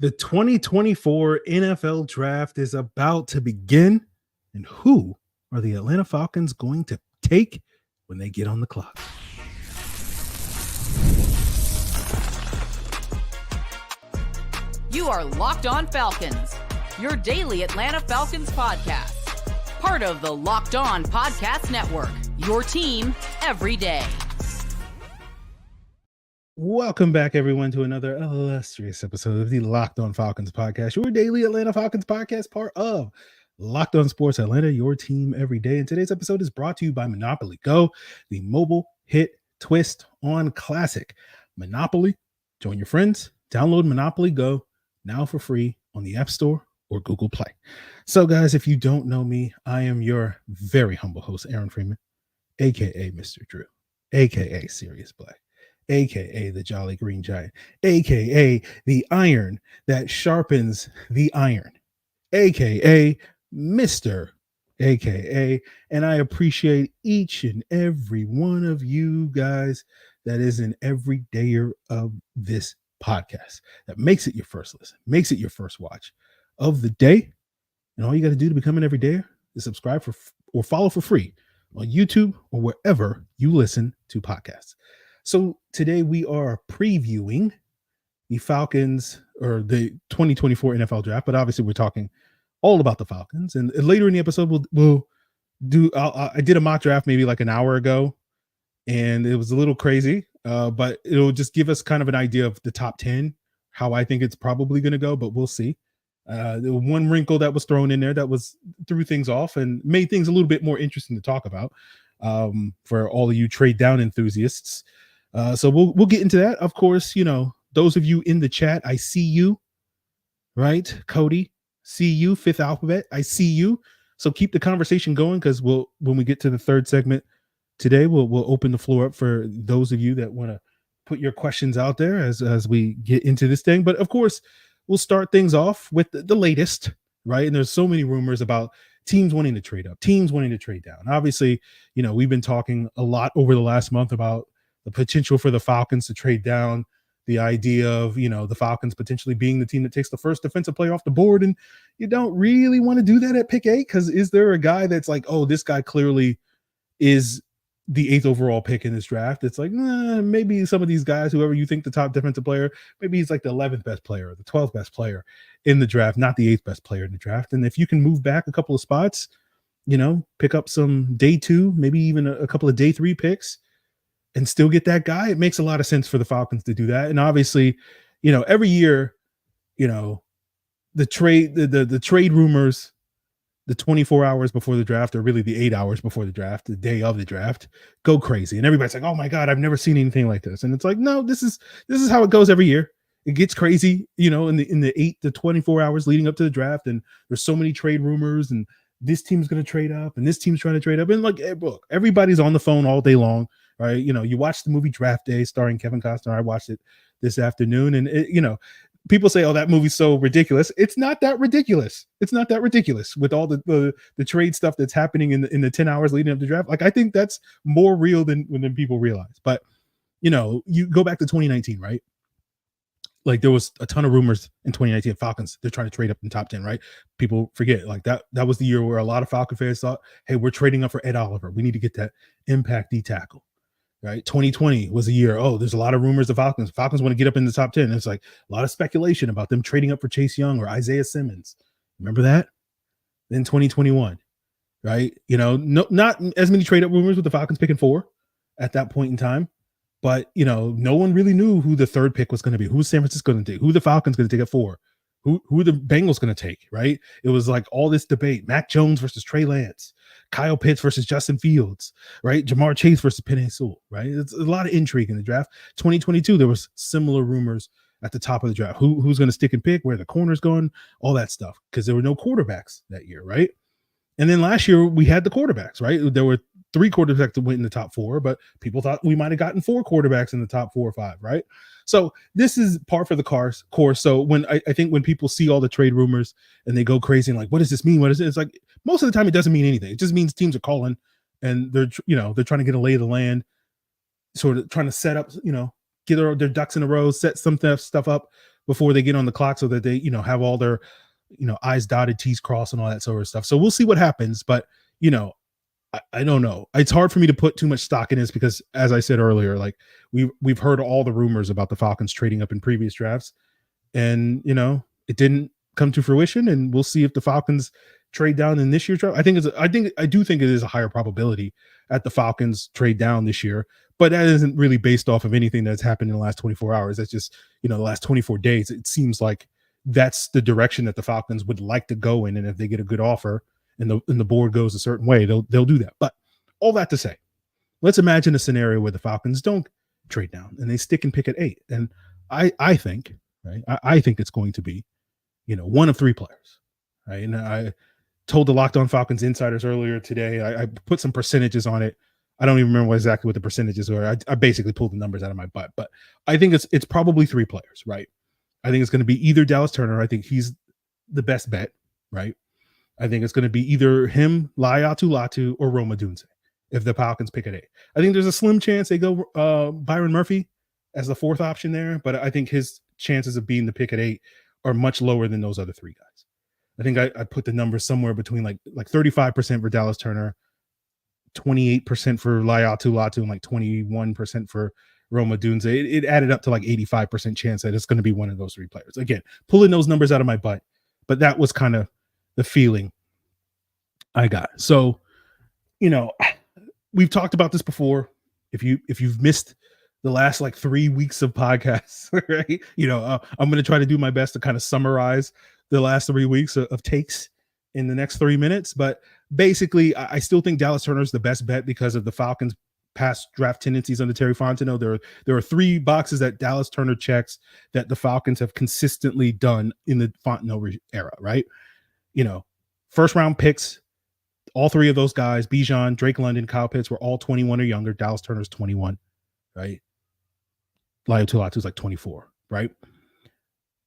The 2024 NFL Draft is about to begin, and who are the Atlanta Falcons going to take when they get on the clock? You are Locked On Falcons, your daily Atlanta Falcons podcast. Part of the Locked On Podcast Network, your team every day. Welcome back, everyone, to another illustrious episode of the Locked On Falcons podcast, your daily Atlanta Falcons podcast, part of Locked On Sports Atlanta, your team every day. And today's episode is brought to you by Monopoly Go, the mobile hit twist on classic. Monopoly, join your friends, download Monopoly Go now for free on the App Store or Google Play. So, guys, if you don't know me, I am your very humble host, Aaron Freeman, aka Mr. Drew, aka Sirius Black, aka the Jolly Green Giant, aka the iron that sharpens the iron, aka Mr. aka, and I appreciate each and every one of you guys that is an everydayer of this podcast, that makes it your first listen, makes it your first watch of the day. And all you got to do to become an everydayer is subscribe for or follow for free on YouTube or wherever you listen to podcasts. So today we are previewing the Falcons, or the 2024 NFL Draft, but obviously we're talking all about the Falcons. And later in the episode, we'll do. I did a mock draft maybe like an hour ago, and it was a little crazy, but it'll just give us kind of an idea of the top 10, how I think it's probably going to go, but we'll see. The one wrinkle that was thrown in there that threw things off and made things a little bit more interesting to talk about for all of you trade down enthusiasts. So we'll get into that. Of course, you know, those of you in the chat, I see you, right? Cody, see you. Fifth Alphabet, I see you. So keep the conversation going, because when we get to the third segment today, we'll open the floor up for those of you that want to put your questions out there as we get into this thing. But of course, we'll start things off with the latest, right? And there's so many rumors about teams wanting to trade up, teams wanting to trade down. Obviously, you know, we've been talking a lot over the last month about the potential for the Falcons to trade down, the idea of, you know, the Falcons potentially being the team that takes the first defensive player off the board. And you don't really want to do that at pick 8, because is there a guy that's like, oh, this guy clearly is the 8th overall pick in this draft? It's like, maybe some of these guys, whoever you think the top defensive player, maybe he's like the 11th best player or the 12th best player in the draft, not the 8th best player in the draft. And if you can move back a couple of spots, you know, pick up some day 2, maybe even a couple of day 3 picks, and still get that guy, it makes a lot of sense for the Falcons to do that. And obviously, you know, every year, you know, the trade rumors, the 24 hours before the draft, or really the 8 hours before the draft, the day of the draft, go crazy. And everybody's like, oh my God, I've never seen anything like this. And it's like, no, this is how it goes every year. It gets crazy, you know, in the 8 to 24 hours leading up to the draft. And there's so many trade rumors, and this team's going to trade up and this team's trying to trade up. And like, look, everybody's on the phone all day long, right? You know, you watch the movie Draft Day starring Kevin Costner. I watched it this afternoon, and you know, people say, oh, that movie's so ridiculous. It's not that ridiculous. It's not that ridiculous with all the trade stuff that's happening in the 10 hours leading up to the draft. Like, I think that's more real than people realize. But, you know, you go back to 2019, right? Like, there was a ton of rumors in 2019 Falcons, they're trying to trade up in top 10, right? People forget, like, that was the year where a lot of Falcon fans thought, hey, we're trading up for Ed Oliver. We need to get that impact D tackle, right? 2020 was a year, oh, there's a lot of rumors the Falcons want to get up in the top 10. It's like a lot of speculation about them trading up for Chase Young or Isaiah Simmons. Remember that? Then 2021, right? You know, not as many trade up rumors with the Falcons picking 4 at that point in time. But, you know, no one really knew who the third pick was going to be, who San Francisco going to take, who the Falcons going to take at 4, who the Bengals going to take, right? It was like all this debate, Mac Jones versus Trey Lance, Kyle Pitts versus Justin Fields, right? Jamar Chase versus Penei Sewell, right? It's a lot of intrigue in the draft. 2022, there was similar rumors at the top of the draft. Who's going to stick and pick, where the corner's going, all that stuff, because there were no quarterbacks that year, right? And then last year we had the quarterbacks, right? There were 3 quarterbacks that went in the top 4, but people thought we might have gotten 4 quarterbacks in the top 4 or 5, right? So this is par for the course. So when I think when people see all the trade rumors and they go crazy and like, what does this mean? What is it? It's like, most of the time it doesn't mean anything. It just means teams are calling and they're trying to get a lay of the land, sort of trying to set up, you know, get their ducks in a row, set some stuff up before they get on the clock so that they, have all their, I's dotted, T's crossed and all that sort of stuff. So we'll see what happens. But, I don't know. It's hard for me to put too much stock in this because, as I said earlier, like we've heard all the rumors about the Falcons trading up in previous drafts, and it didn't come to fruition. And we'll see if the Falcons trade down in this year's draft. I do think it is a higher probability at the Falcons trade down this year, but that isn't really based off of anything that's happened in the last 24 hours. That's just the last 24 days. It seems like that's the direction that the Falcons would like to go in, and if they get a good offer, and the board goes a certain way, they'll do that. But all that to say, let's imagine a scenario where the Falcons don't trade down and they stick and pick at 8. And I think, right, I think it's going to be, one of 3 players, right? And I told the Locked On Falcons insiders earlier today, I put some percentages on it. I don't even remember exactly what the percentages were. I basically pulled the numbers out of my butt, but I think it's probably 3 players, right? I think it's going to be either Dallas Turner. I think he's the best bet, right? I think it's going to be either him, Laiatu Latu, or Rome Odunze if the Falcons pick at 8. I think there's a slim chance they go Byron Murphy as the 4th option there, but I think his chances of being the pick at 8 are much lower than those other 3 guys. I think I put the numbers somewhere between like 35% for Dallas Turner, 28% for Laiatu Latu, and like 21% for Rome Odunze. It added up to like 85% chance that it's going to be one of those 3 players. Again, pulling those numbers out of my butt, but that was kind of the feeling I got. So, we've talked about this before. If you've missed the last like 3 weeks of podcasts, right? I'm going to try to do my best to kind of summarize the last 3 weeks of takes in the next 3 minutes. But basically, I still think Dallas Turner is the best bet because of the Falcons' past draft tendencies under Terry Fontenot. There are 3 boxes that Dallas Turner checks that the Falcons have consistently done in the Fontenot era, right? First round picks, all 3 of those guys, Bijan, Drake London, Kyle Pitts, were all 21 or younger. Dallas Turner's 21, right? Laiatu Latu's like 24, right?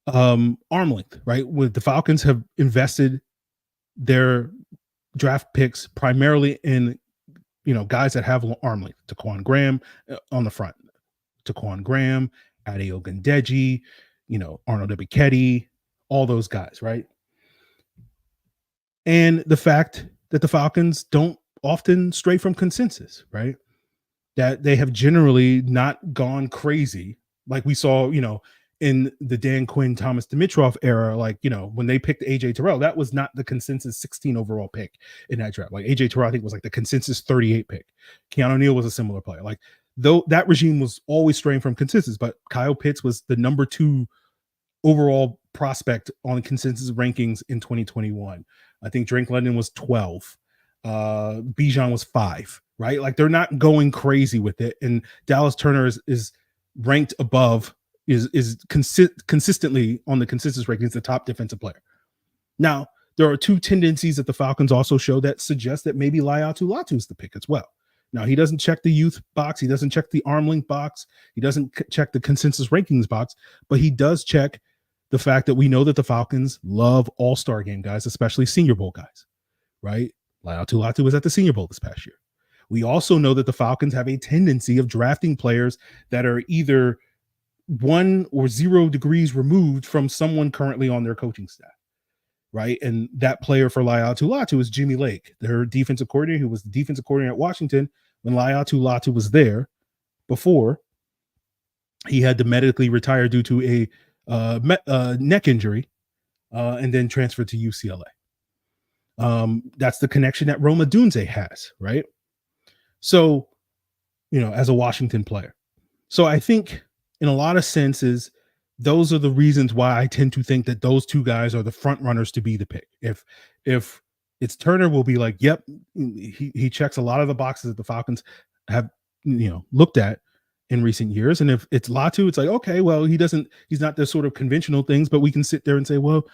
Arm length, right? With the Falcons have invested their draft picks primarily in, guys that have arm length. Taquan Graham on the front. Taquan Graham, Ade Ogundeji, Arnold Ebiketie, all those guys, right? And the fact that the Falcons don't often stray from consensus, right? That they have generally not gone crazy like we saw, in the Dan Quinn, Thomas Dimitroff era. Like, when they picked AJ Terrell, that was not the consensus 16 overall pick in that draft. Like AJ Terrell, I think, was like the consensus 38 pick. Keanu Neal was a similar player. Like, though that regime was always straying from consensus, but Kyle Pitts was the number 2 overall prospect on consensus rankings in 2021. I think Drake London was 12. Bijan was 5, right? Like, they're not going crazy with it. And Dallas Turner is ranked above, is consistently on the consensus rankings, the top defensive player. Now, there are 2 tendencies that the Falcons also show that suggest that maybe Laiatu Latu is the pick as well. Now, he doesn't check the youth box. He doesn't check the arm length box. He doesn't check the consensus rankings box, but he does check the fact that we know that the Falcons love all-star game guys, especially Senior Bowl guys, right? Laiatu Latu was at the Senior Bowl this past year. We also know that the Falcons have a tendency of drafting players that are either 1 or 0 degrees removed from someone currently on their coaching staff, right? And that player for Laiatu Latu is Jimmy Lake, their defensive coordinator, who was the defensive coordinator at Washington when Laiatu Latu was there before he had to medically retire due to a neck injury and then transferred to UCLA. That's the connection that Rome Odunze has, right? So, as a Washington player. So I think in a lot of senses, those are the reasons why I tend to think that those 2 guys are the front runners to be the pick. If it's Turner, will be like, yep, he checks a lot of the boxes that the Falcons have, looked at in recent years. And if it's Latu, it's like, okay, well, he's not the sort of conventional things, but we can sit there and say, well,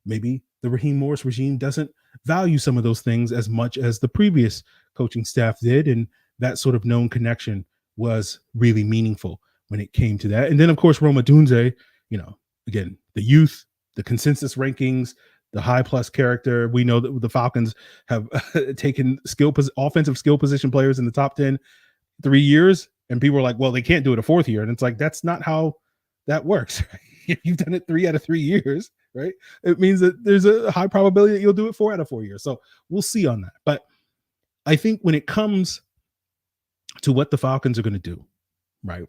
maybe the Raheem Morris regime doesn't value some of those things as much as the previous coaching staff did. And that sort of known connection was really meaningful when it came to that. And then, of course, Rome Odunze, again, the youth, the consensus rankings, the high plus character. We know that the Falcons have taken offensive skill position players in the top 10 3 years. And people are like, well, they can't do it a 4th year. And it's like, that's not how that works. if you've done it 3 out of 3 years, right, it means that there's a high probability that you'll do it 4 out of 4 years. So we'll see on that. But I think when it comes to what the Falcons are going to do, right,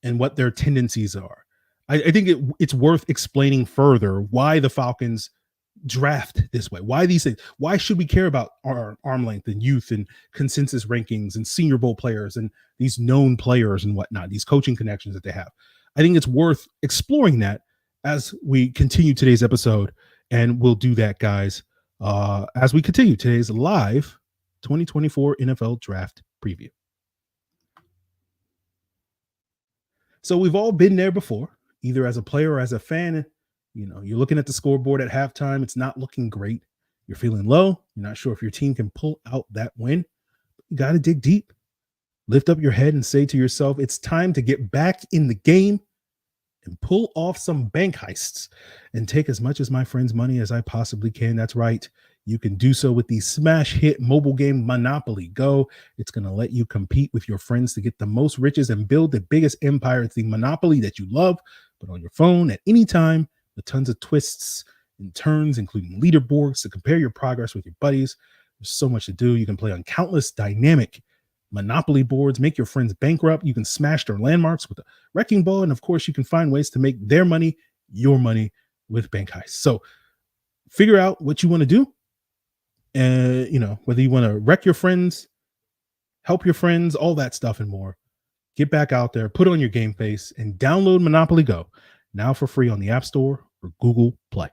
and what their tendencies are, I think it's worth explaining further why the Falcons draft this way. Why these things? Why should we care about our arm length and youth and consensus rankings and Senior Bowl players and these known players and whatnot, these coaching connections that they have? I think it's worth exploring that as we continue today's episode, and we'll do that, guys, as we continue today's live 2024 NFL Draft preview. So we've all been there before, either as a player or as a fan. You know, you're looking at the scoreboard at halftime. It's not looking great. You're feeling low. You're not sure if your team can pull out that win. You got to dig deep. Lift up your head and say to yourself, it's time to get back in the game and pull off some bank heists and take as much of my friends' money as I possibly can. That's right. You can do so with the smash hit mobile game Monopoly Go. It's going to let you compete with your friends to get the most riches and build the biggest empire. It's the Monopoly that you love, but on your phone at any time, with tons of twists and turns, including leaderboards to compare your progress with your buddies. There's so much to do. You can play on countless dynamic Monopoly boards, make your friends bankrupt. You can smash their landmarks with a wrecking ball. And of course, you can find ways to make their money your money with bank heists. So figure out what you want to do. And, you know, whether you want to wreck your friends, help your friends, all that stuff and more. Get back out there, put on your game face, and download Monopoly Go now for free on the App Store or Google Play.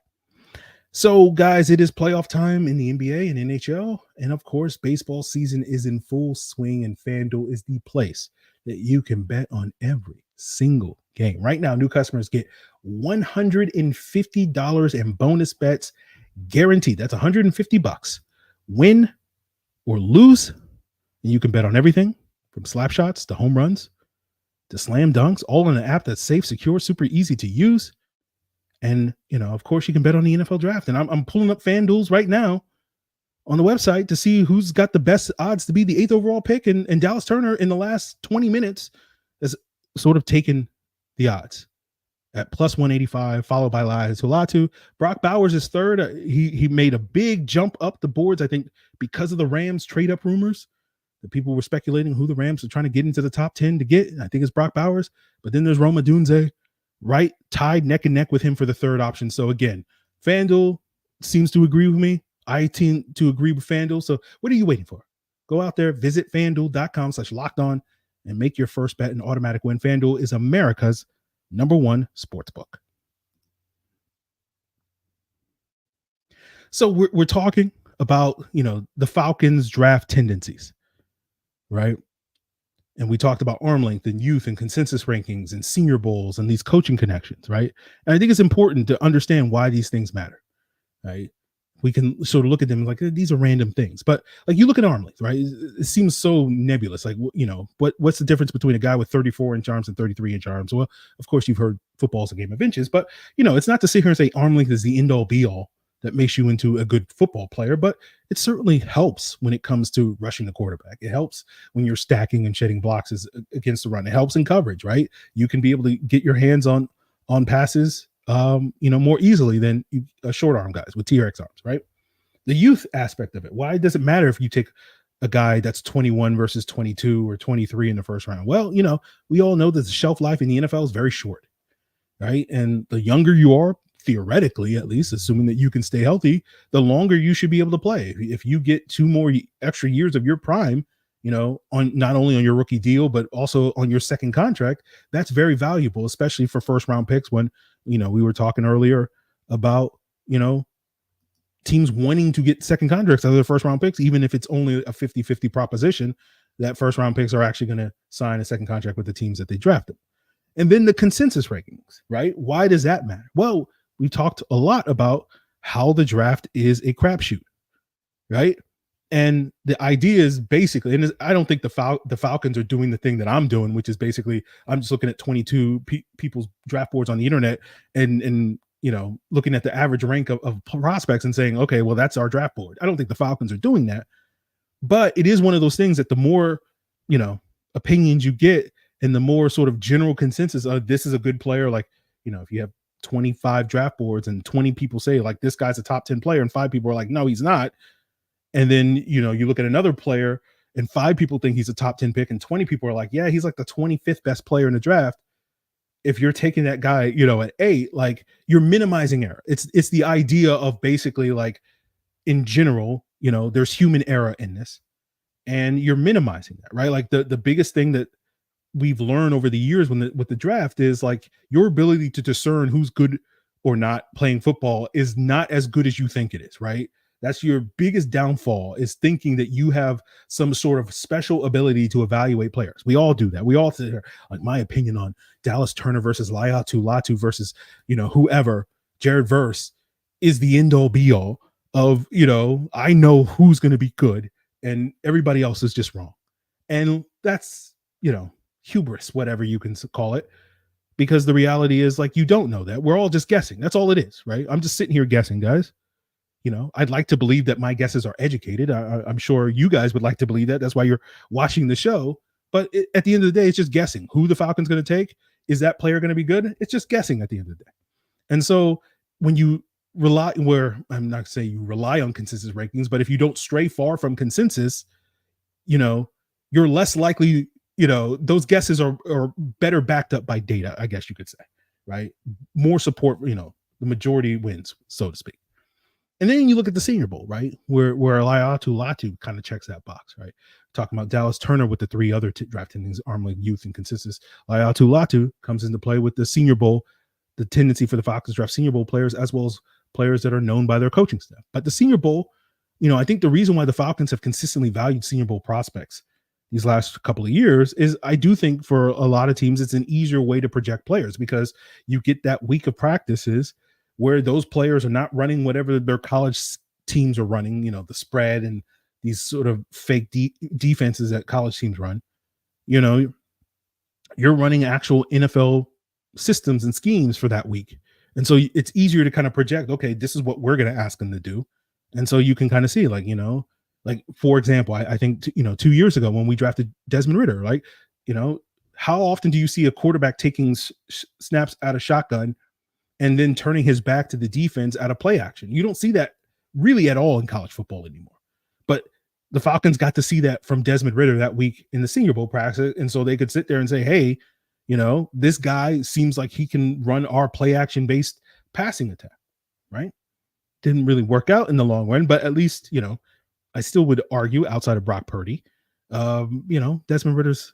So, guys, it is playoff time in the NBA and NHL. And, of course, baseball season is in full swing, and FanDuel is the place that you can bet on every single game. Right now, new customers get $150 in bonus bets guaranteed. That's $150. Win or lose, and you can bet on everything from slap shots to home runs to slam dunks, all in an app that's safe, secure, super easy to use. And, you know, of course, you can bet on the NFL draft. And I'm pulling up FanDuel's right now on the website to see who's got the best odds to be the 8th overall pick. And Dallas Turner in the last 20 minutes has sort of taken the odds at plus 185, followed by Laiatu Latu. Brock Bowers is third. He made a big jump up the boards, I think, because of the Rams trade-up rumors. The people were speculating who the Rams are trying to get into the top 10 to get. I think it's Brock Bowers. But then there's Rome Odunze, right, tied neck and neck with him for the third option. So, again, FanDuel seems to agree with me. I tend to agree with FanDuel. So what are you waiting for? Go out there, visit FanDuel.com/lockedon and make your first bet an automatic win. FanDuel is America's #1 sportsbook. So we're talking about, you know, the Falcons draft tendencies, right? And we talked about arm length and youth and consensus rankings and Senior Bowls and these coaching connections, right? And I think it's important to understand why these things matter, right? We can sort of look at them like these are random things, but like you look at arm length, right? It seems so nebulous. Like, you know, what's the difference between a guy with 34-inch arms and 33-inch arms? Well, of course, you've heard football's a game of inches, but, you know, it's not to sit here and say arm length is the end all be all that makes you into a good football player, but it certainly helps when it comes to rushing the quarterback. It helps when you're stacking and shedding blocks against the run. It helps in coverage, right? You can be able to get your hands on passes, you know, more easily than short arm guys with TRX arms, right? The youth aspect of it. Why does it matter if you take a guy that's 21 versus 22 or 23 in the first round? Well, you know, we all know that the shelf life in the NFL is very short, right? And the younger you are, theoretically, at least, assuming that you can stay healthy, the longer you should be able to play. If you get 2 more extra years of your prime, you know, on not only on your rookie deal, but also on your second contract, that's very valuable, especially for first round picks when, you know, we were talking earlier about, you know, teams wanting to get second contracts out of their first round picks, even if it's only a 50-50 proposition, that first round picks are actually going to sign a second contract with the teams that they drafted. And then the consensus rankings, right? Why does that matter? Well, we talked a lot about how the draft is a crapshoot, right? And the idea is basically, and I don't think the Falcons are doing the thing that I'm doing, which is basically I'm just looking at 22 people's draft boards on the internet and you know, looking at the average rank of prospects and saying, okay, well, that's our draft board. I don't think the Falcons are doing that, but it is one of those things that the more, you know, opinions you get and the more sort of general consensus of this is a good player, like, you know, if you have 25 draft boards and 20 people say like this guy's a top 10 player and 5 people are like, no, he's not. And then, you know, you look at another player and 5 people think he's a top 10 pick and 20 people are like, yeah, he's like the 25th best player in the draft. If you're taking that guy, you know, at 8, like you're minimizing error. It's the idea of basically like in general, you know, there's human error in this and you're minimizing that, right? Like the biggest thing that we've learned over the years with the draft is like your ability to discern who's good or not playing football is not as good as you think it is, right? That's your biggest downfall, is thinking that you have some sort of special ability to evaluate players. We all do that. We all say, like, my opinion on Dallas Turner versus Laiatu Latu versus, you know, whoever, Jared Verse, is the end all be all of, you know, I know who's going to be good and everybody else is just wrong. And that's, you know, hubris, whatever you can call it, because the reality is like, you don't know that. We're all just guessing. That's all it is, right? I'm just sitting here guessing, guys. You know, I'd like to believe that my guesses are educated. I'm sure you guys would like to believe that. That's why you're watching the show. But at the end of the day, it's just guessing who the Falcons going to take. Is that player going to be good? It's just guessing at the end of the day. And so when you I'm not saying you rely on consensus rankings, but if you don't stray far from consensus, you know, you're less likely, you know, those guesses are better backed up by data, I guess you could say, right? More support, you know, the majority wins, so to speak. And then you look at the Senior Bowl, right? Where Laiatu Latu kind of checks that box, right? Talking about Dallas Turner with the 3 other draft endings, Arm Length Youth and Consensus. Laiatu Latu comes into play with the Senior Bowl, the tendency for the Falcons draft Senior Bowl players as well as players that are known by their coaching staff. But the Senior Bowl, you know, I think the reason why the Falcons have consistently valued Senior Bowl prospects these last couple of years is I do think for a lot of teams, it's an easier way to project players because you get that week of practices where those players are not running whatever their college teams are running, you know, the spread and these sort of fake defenses that college teams run. You know, you're running actual NFL systems and schemes for that week. And so it's easier to kind of project, okay, this is what we're going to ask them to do. And so you can kind of see, like, you know, like, for example, I think, you know, 2 years ago when we drafted Desmond Ridder, like, you know, how often do you see a quarterback taking snaps out of shotgun and then turning his back to the defense out of play action? You don't see that really at all in college football anymore. But the Falcons got to see that from Desmond Ridder that week in the Senior Bowl practice. And so they could sit there and say, hey, you know, this guy seems like he can run our play action based passing attack, right? Didn't really work out in the long run, but at least, you know, I still would argue outside of Brock Purdy, you know, Desmond Ridder's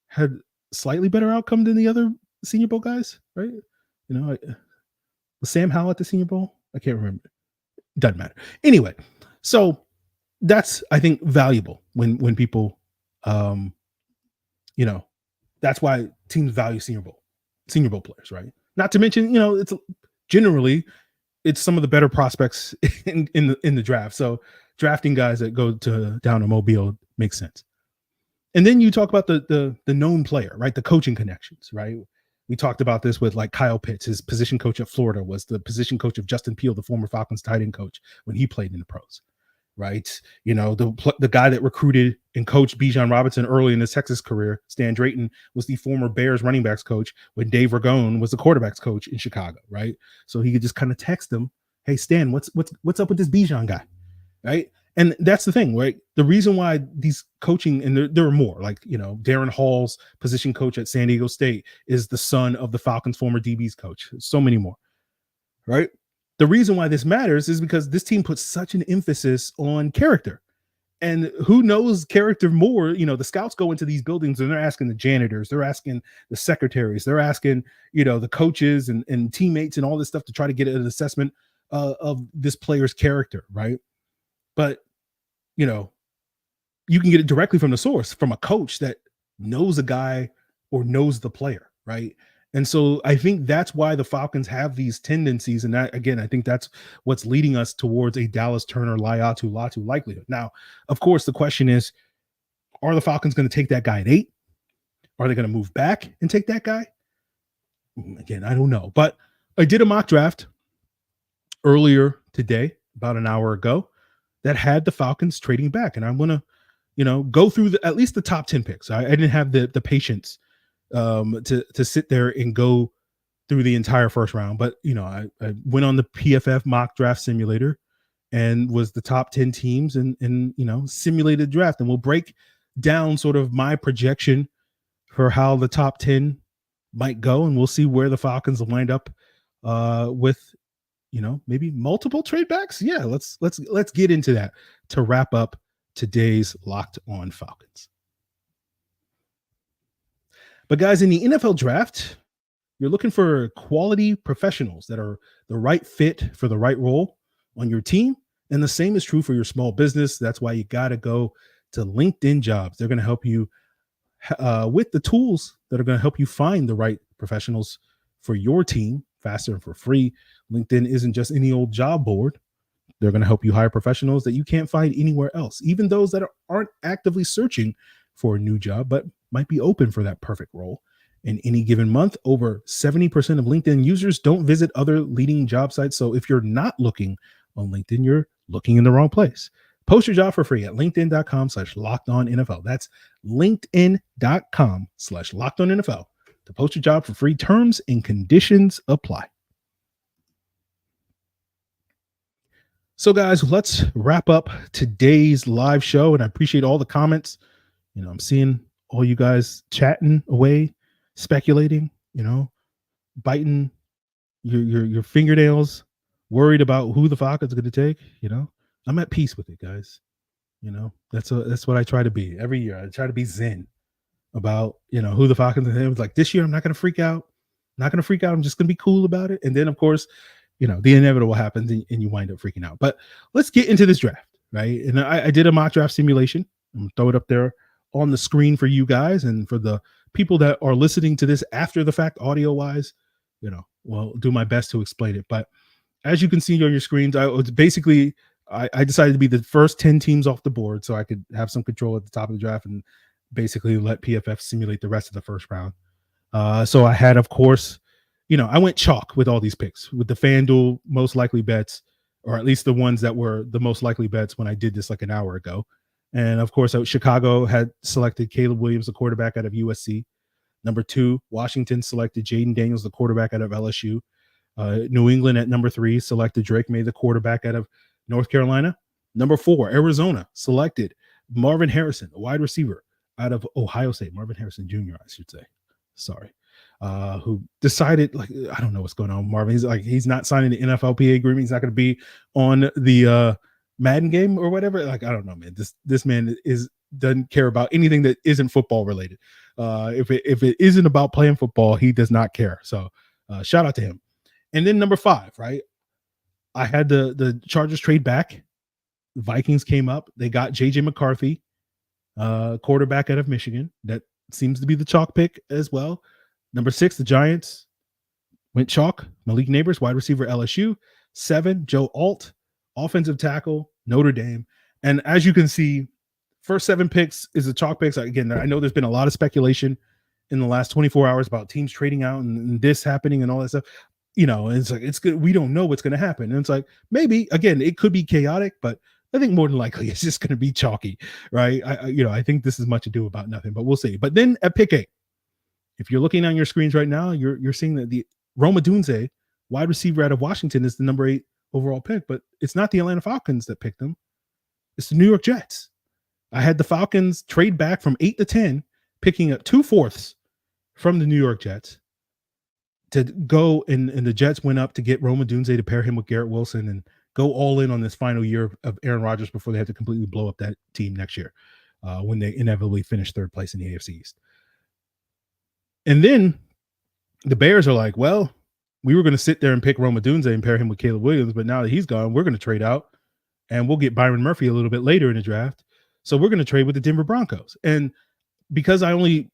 had slightly better outcome than the other Senior Bowl guys, right? You know, was Sam Howell at the Senior Bowl? I can't remember. Doesn't matter. Anyway, so that's, I think, valuable when people, you know, that's why teams value Senior Bowl players, right? Not to mention, you know, it's generally some of the better prospects in the draft. So drafting guys that go down to Mobile makes sense. And then you talk about the known player, right? The coaching connections, right? We talked about this with like Kyle Pitts, his position coach at Florida was the position coach of Justin Peel, the former Falcons tight end coach when he played in the pros, right? You know, the guy that recruited and coached Bijan Robinson early in his Texas career, Stan Drayton, was the former Bears running backs coach when Dave Ragone was the quarterbacks coach in Chicago, right? So he could just kind of text him, hey, Stan, what's up with this Bijan guy, right? And that's the thing, right? The reason why these coaching, and there are more, like, you know, Darren Hall's position coach at San Diego State is the son of the Falcons' former DBs coach. So many more, right? The reason why this matters is because this team puts such an emphasis on character. And who knows character more? You know, the scouts go into these buildings and they're asking the janitors, they're asking the secretaries, they're asking, you know, the coaches and teammates and all this stuff to try to get an assessment of this player's character, right? But, you know, you can get it directly from the source, from a coach that knows a guy or knows the player, right? And so I think that's why the Falcons have these tendencies. And that, again, I think that's what's leading us towards a Dallas Turner, Laiatu Latu likelihood. Now, of course, the question is, are the Falcons going to take that guy at 8? Are they going to move back and take that guy? Again, I don't know. But I did a mock draft earlier today, about an hour ago, that had the Falcons trading back. And I'm going to, you know, go through at least the top 10 picks. I didn't have the patience to sit there and go through the entire first round. But, I went on the PFF mock draft simulator and was the top 10 teams in simulated draft. And we'll break down sort of my projection for how the top 10 might go. And we'll see where the Falcons wind up with, maybe multiple trade backs. Yeah, let's get into that to wrap up today's Locked On Falcons. But guys, in the NFL draft, you're looking for quality professionals that are the right fit for the right role on your team. And the same is true for your small business. That's why you got to go to LinkedIn Jobs. They're going to help you with the tools that are going to help you find the right professionals for your team faster and for free. LinkedIn isn't just any old job board. They're going to help you hire professionals that you can't find anywhere else, even those that aren't actively searching for a new job, but might be open for that perfect role. In any given month, over 70% of LinkedIn users don't visit other leading job sites. So if you're not looking on LinkedIn, you're looking in the wrong place. Post your job for free at linkedin.com/lockedonnfl. That's linkedin.com/lockedonnfl to post your job for free. Terms and conditions apply. So guys, let's wrap up today's live show. And I appreciate all the comments. I'm seeing all you guys chatting away, speculating, biting your fingernails, worried about who the Falcons are going to take. I'm at peace with it, guys. That's what I try to be every year. I try to be zen about who the Falcons are. It was like this year, I'm not going to freak out. I'm just going to be cool about it. And then, of course, the inevitable happens and you wind up freaking out. But let's get into this draft, right? And I did a mock draft simulation. I'm going to throw it up there on the screen for you guys and for the people that are listening to this after the fact, audio wise, we'll do my best to explain it. But as you can see on your screens, I decided to be the first 10 teams off the board so I could have some control at the top of the draft and basically let PFF simulate the rest of the first round. So I had, of course, I went chalk with all these picks with the FanDuel most likely bets, or at least the ones that were the most likely bets when I did this like an hour ago. And of course, Chicago had selected Caleb Williams, the quarterback out of USC. Number 2, Washington selected Jaden Daniels, the quarterback out of LSU. New England at number 3 selected Drake May, the quarterback out of North Carolina. Number 4, Arizona selected Marvin Harrison, a wide receiver out of Ohio State. Marvin Harrison Jr., I should say. Sorry. Who decided, I don't know what's going on with Marvin. He's not signing the NFLPA agreement. He's not going to be on the Madden game or whatever. I don't know, man. This man doesn't care about anything that isn't football related. If it isn't about playing football, he does not care. So shout out to him. And then number 5, right? I had the Chargers trade back. The Vikings came up. They got JJ McCarthy, quarterback out of Michigan. That seems to be the chalk pick as well. Number 6, the Giants went chalk. Malik Neighbors, wide receiver, LSU. 7, Joe Alt, offensive tackle, Notre Dame. And as you can see, first 7 picks is the chalk picks. Again, I know there's been a lot of speculation in the last 24 hours about teams trading out and this happening and all that stuff. It's like, it's good. We don't know what's going to happen. And it's like, maybe, again, it could be chaotic, but I think more than likely it's just going to be chalky, right? I think this is much ado about nothing, but we'll see. But then at pick 8, if you're looking on your screens right now, you're seeing that the Rome Odunze, wide receiver out of Washington, is the number 8 overall pick, but it's not the Atlanta Falcons that picked him. It's the New York Jets. I had the Falcons trade back from 8 to 10, picking up 2/4 from the New York Jets to go, and the Jets went up to get Rome Odunze to pair him with Garrett Wilson and go all in on this final year of Aaron Rodgers before they have to completely blow up that team next year when they inevitably finish 3rd place in the AFC East. And then the Bears are like, well, we were going to sit there and pick Rome Odunze and pair him with Caleb Williams, but now that he's gone, we're going to trade out and we'll get Byron Murphy a little bit later in the draft. So we're going to trade with the Denver Broncos. And because I only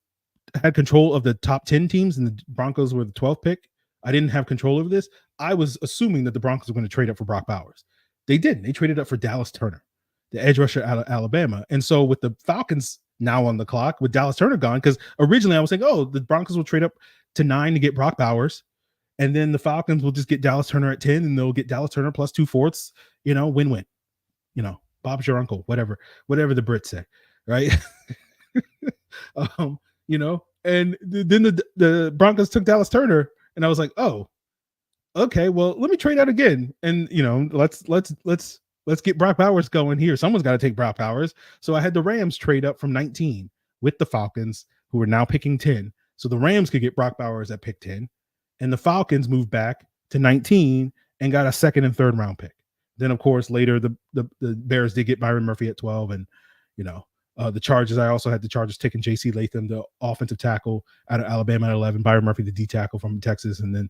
had control of the top 10 teams and the Broncos were the 12th pick, I didn't have control over this. I was assuming that the Broncos were going to trade up for Brock Bowers. They didn't. They traded up for Dallas Turner, the edge rusher out of Alabama. And so with the Falcons now on the clock with Dallas Turner gone, because originally I was saying, the Broncos will trade up to 9 to get Brock Bowers. And then the Falcons will just get Dallas Turner at 10 and they'll get Dallas Turner plus 2/4, win-win. Bob's your uncle, whatever the Brits say, right? And then the Broncos took Dallas Turner And I was like, oh, okay, well, let me trade out again. And let's get Brock Bowers going here. Someone's got to take Brock Bowers. So I had the Rams trade up from 19 with the Falcons, who are now picking 10. So the Rams could get Brock Bowers at pick 10. And the Falcons moved back to 19 and got a second and third round pick. Then, of course, later the Bears did get Byron Murphy at 12. And, the Chargers, I also had the Chargers taking J.C. Latham, the offensive tackle out of Alabama at 11, Byron Murphy, the D tackle from Texas. And then,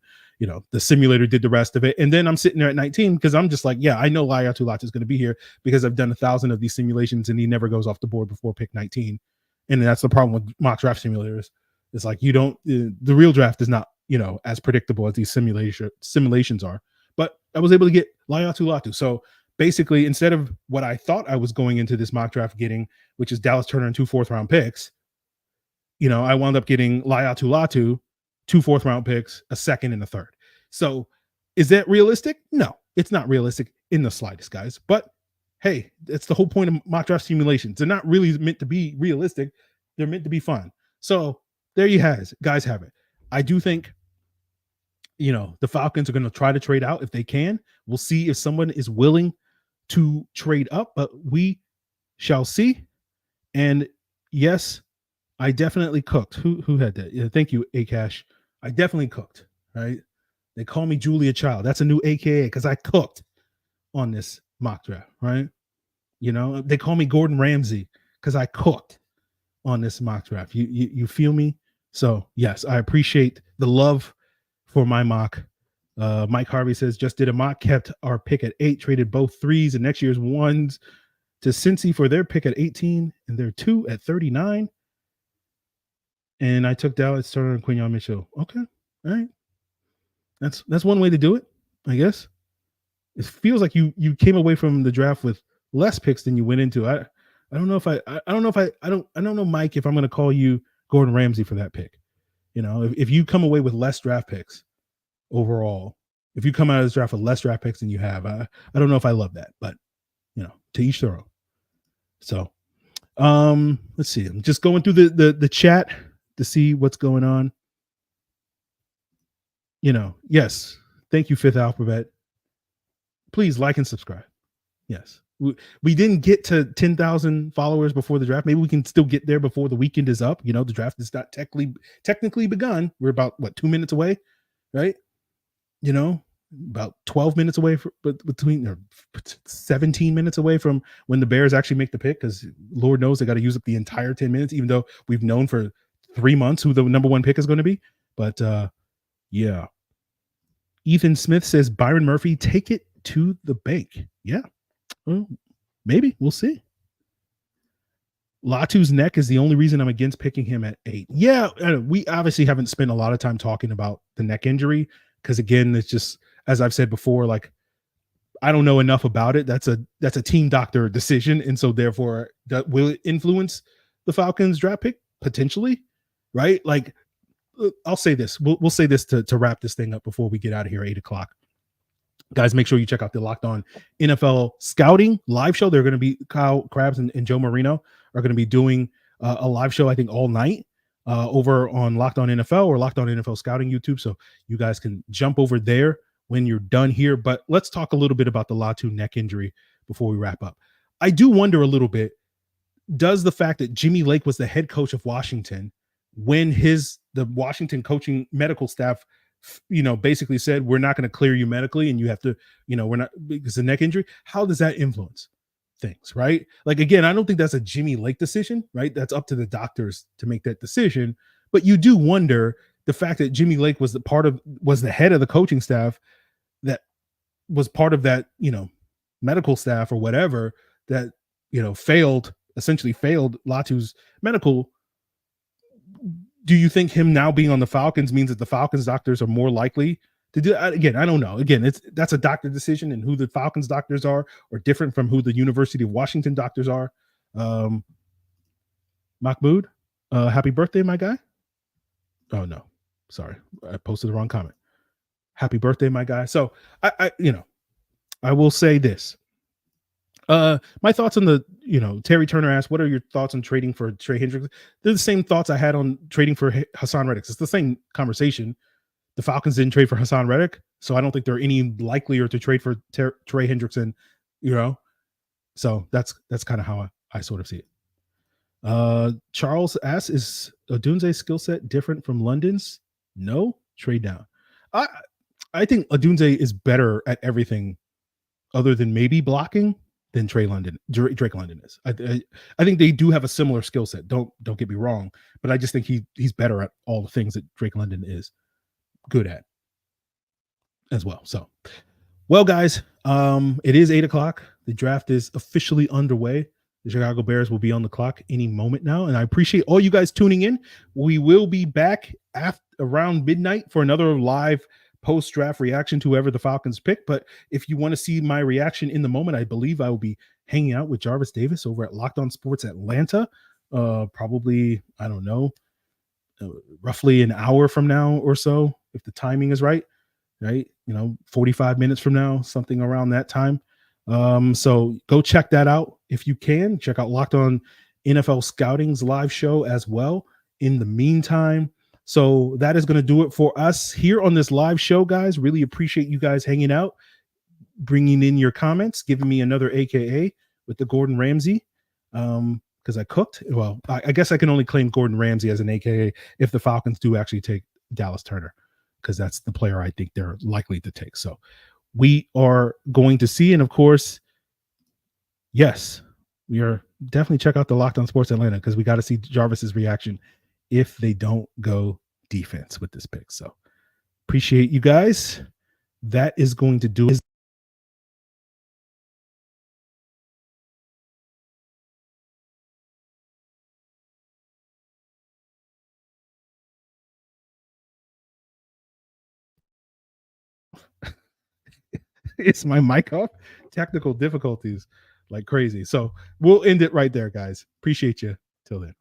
the simulator did the rest of it. And then I'm sitting there at 19 because I'm just like, yeah, I know Laiatu Latu is going to be here because I've done 1,000 of these simulations and he never goes off the board before pick 19. And that's the problem with mock draft simulators. It's like the real draft is not, as predictable as these simulations are. But I was able to get Laiatu Latu. So basically, instead of what I thought I was going into this mock draft getting, which is Dallas Turner and 2 4th-round picks, I wound up getting Laiatu Latu, 2 4th-round picks, a second and a third. So is that realistic? No, it's not realistic in the slightest, guys. But hey, that's the whole point of mock draft simulations. They're not really meant to be realistic. They're meant to be fun. So there you guys have it. I do think, the Falcons are going to try to trade out if they can. We'll see if someone is willing to trade up, but we shall see. And yes, I definitely cooked. Who had that? Yeah, thank you, Akash. I definitely cooked, right? They call me Julia Child. That's a new AKA because I cooked on this mock draft, right? They call me Gordon Ramsay because I cooked on this mock draft. You feel me? So yes, I appreciate the love for my mock. Mike Harvey says, just did a mock, kept our pick at 8, traded both 3s and next year's 1s to Cincy for their pick at 18 and their 2 at 39. And I took Dallas Turner and Quinyon Mitchell. Okay. All right. That's one way to do it, I guess. It feels like you came away from the draft with less picks than you went into. I don't know, Mike, if I'm going to call you Gordon Ramsay for that pick. If you come away with less draft picks overall, if you come out of this draft with less draft picks than you have, I don't know if I love that, but to each their own. So let's see. I'm just going through the chat to see what's going on. Yes. Thank you, Fifth Alphabet. Please like and subscribe. Yes. We didn't get to 10,000 followers before the draft. Maybe we can still get there before the weekend is up. The draft is not technically begun. We're about 2 minutes away, right? About 12 minutes away between 17 minutes away from when the Bears actually make the pick, because Lord knows they got to use up the entire 10 minutes, even though we've known for 3 months who the number 1 pick is going to be. But yeah. Ethan Smith says Byron Murphy, take it to the bank. Yeah. Well, maybe we'll see. Latu's neck is the only reason I'm against picking him at 8. Yeah, we obviously haven't spent a lot of time talking about the neck injury because, again, it's just, as I've said before, like, I don't know enough about it. That's a team doctor decision, and so therefore, will it influence the Falcons draft pick potentially? Right? Like, I'll say this. We'll say this to wrap this thing up before we get out of here at 8:00. Guys, make sure you check out the Locked On NFL Scouting live show. They're going to be Kyle Krabs and Joe Marino are going to be doing a live show, I think, all night over on Locked On NFL or Locked On NFL Scouting YouTube. So you guys can jump over there when you're done here. But let's talk a little bit about the Latu neck injury before we wrap up. I do wonder a little bit, does the fact that Jimmy Lake was the head coach of Washington when the Washington coaching medical staff basically said, we're not going to clear you medically and you have to, we're not, because the neck injury, how does that influence things, right? Like, again, I don't think that's a Jimmy Lake decision, right? That's up to the doctors to make that decision. But you do wonder the fact that Jimmy Lake was the head of the coaching staff that was part of that, medical staff or whatever that, essentially failed Latu's medical. Do you think him now being on the Falcons means that the Falcons doctors are more likely to do? Again, I don't know. Again, that's a doctor decision, and who the Falcons doctors are different from who the University of Washington doctors are. Mahmoud, happy birthday, my guy. Oh no, sorry, I posted the wrong comment. Happy birthday, my guy. So I will say this. My thoughts on the, Terry Turner asked, what are your thoughts on trading for Trey Hendricks? They're the same thoughts I had on trading for Hassan Reddick. It's the same conversation. The Falcons didn't trade for Hassan Reddick, so I don't think they're any likelier to trade for Trey Hendrickson, So that's kind of how I sort of see it. Charles asks, is Odunze's skill set different from London's? No, trade down. I think Odunze is better at everything other than maybe blocking than Drake London is. I think they do have a similar skill set. Don't get me wrong, but I just think he's better at all the things that Drake London is good at as well. So, well, guys, it is 8:00. The draft is officially underway. The Chicago Bears will be on the clock any moment now, and I appreciate all you guys tuning in. We will be back around midnight for another live post-draft reaction to whoever the Falcons pick. But if you want to see my reaction in the moment, I believe I will be hanging out with Jarvis Davis over at Locked On Sports Atlanta. Probably, I don't know, roughly an hour from now or so, if the timing is right. 45 minutes from now, something around that time. So go check that out if you can. Check out Locked On NFL Scouting's live show as well. In the meantime, so that is going to do it for us here on this live show, guys. Really appreciate you guys hanging out, bringing in your comments, giving me another AKA with the Gordon Ramsay. Because I cooked. Well, I guess I can only claim Gordon Ramsay as an AKA if the Falcons do actually take Dallas Turner, because that's the player I think they're likely to take. So we are going to see. And of course, yes, we are definitely check out the Locked On Sports Atlanta, because we got to see Jarvis's reaction if they don't go defense with this pick. So appreciate you guys. That is going to do it. Is my mic off? Technical difficulties like crazy. So we'll end it right there, guys. Appreciate you. Till then.